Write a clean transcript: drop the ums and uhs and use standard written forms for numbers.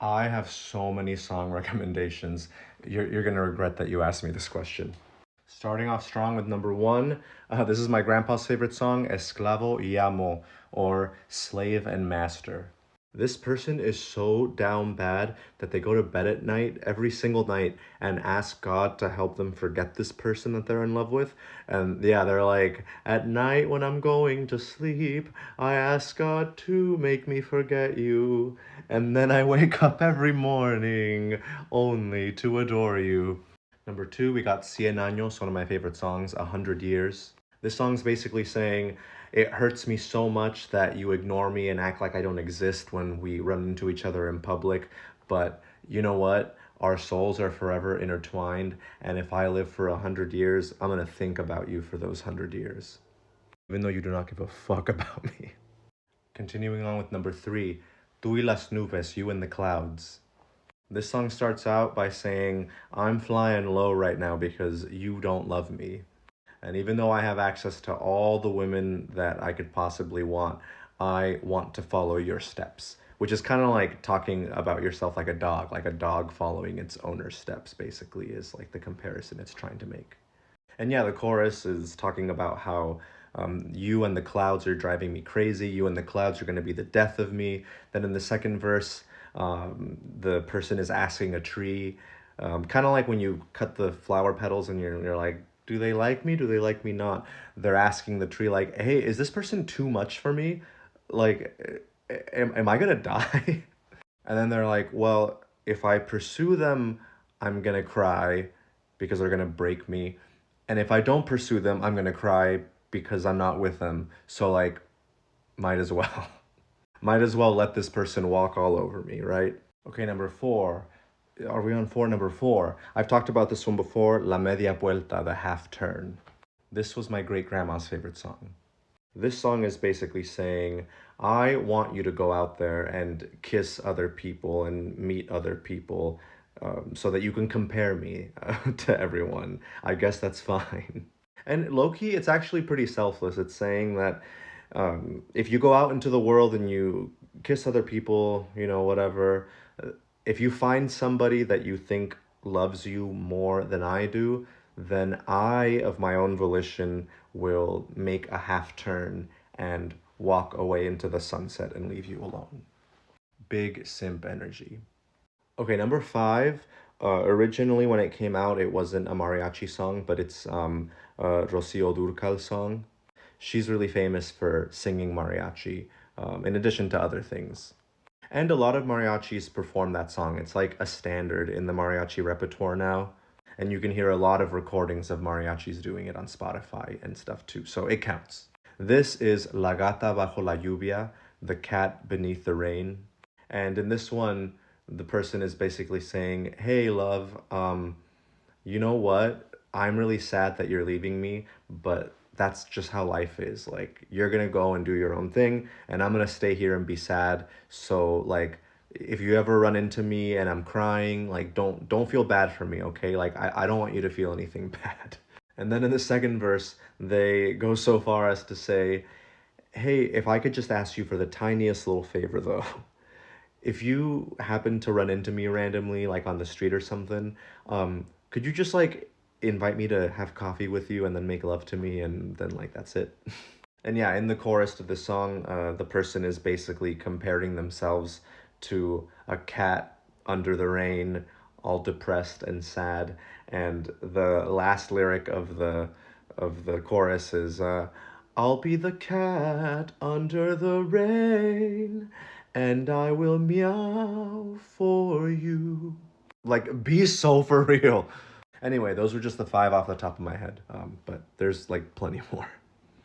I have so many song recommendations. You're gonna regret that you asked me this question. Starting off strong with number one, this is my grandpa's favorite song, Esclavo y Amo, or Slave and Master. This person is so down bad that they go to bed at night, every single night, and ask God to help them forget this person that they're in love with. And yeah, they're like, at night when I'm going to sleep, I ask God to make me forget you. And then I wake up every morning only to adore you. Number two, we got Cien Años, one of my favorite songs, 100 Years. This song's basically saying, it hurts me so much that you ignore me and act like I don't exist when we run into each other in public. But you know what? Our souls are forever intertwined, and if I live for 100 years, I'm gonna think about you for those 100 years. Even though you do not give a fuck about me. Continuing on with number three, Tú y las nubes, you and the clouds. This song starts out by saying, I'm flying low right now because you don't love me. And even though I have access to all the women that I could possibly I want to follow your steps. Which is kind of like talking about yourself like a dog following its owner's steps, basically, is like the comparison it's trying to make. And yeah, the chorus is talking about how you and the clouds are driving me crazy. You and the clouds are going to be the death of me. Then in the second verse, the person is asking a tree, kind of like when you cut the flower petals and you're like, do they like me? Do they like me not? They're asking the tree like, hey, is this person too much for me? Like, am I gonna die? And then they're like, well, if I pursue them, I'm gonna cry because they're gonna break me. And if I don't pursue them, I'm gonna cry because I'm not with them. So, like, might as well. Might as well let this person walk all over me, right? Okay, number four. Are we on four? Number four. I've talked about this one before, La Media Vuelta, the half turn. This was my great grandma's favorite song. This song is basically saying, I want you to go out there and kiss other people and meet other people so that you can compare me to everyone. I guess that's fine. And low key, it's actually pretty selfless. It's saying that if you go out into the world and you kiss other people, whatever, if you find somebody that you think loves you more than I do, then I, of my own volition, will make a half turn and walk away into the sunset and leave you alone. Big simp energy. Okay, number five. Originally, when it came out, it wasn't a mariachi song, but it's Rocio Durcal's song. She's really famous for singing mariachi, in addition to other things. And a lot of mariachis perform that song. It's like a standard in the mariachi repertoire now. And you can hear a lot of recordings of mariachis doing it on Spotify and stuff too. So it counts. This is La Gata Bajo la Lluvia, the cat beneath the rain. And in this one, the person is basically saying, hey, love, you know what? I'm really sad that you're leaving me, but that's just how life is. Like, you're gonna go and do your own thing, and I'm gonna stay here and be sad. So, like, if you ever run into me and I'm crying, like, don't feel bad for me, okay? Like, I don't want you to feel anything bad. And then in the second verse, they go so far as to say, hey, if I could just ask you for the tiniest little favor, though. If you happen to run into me randomly, like on the street or something, could you just like invite me to have coffee with you and then make love to me and then like that's it? And yeah, in the chorus of the song, the person is basically comparing themselves to a cat under the rain, all depressed and sad. And the last lyric of the chorus is, I'll be the cat under the rain, and I will meow for you. Like, be so for real. Anyway, those were just the five off the top of my head, but there's like plenty more.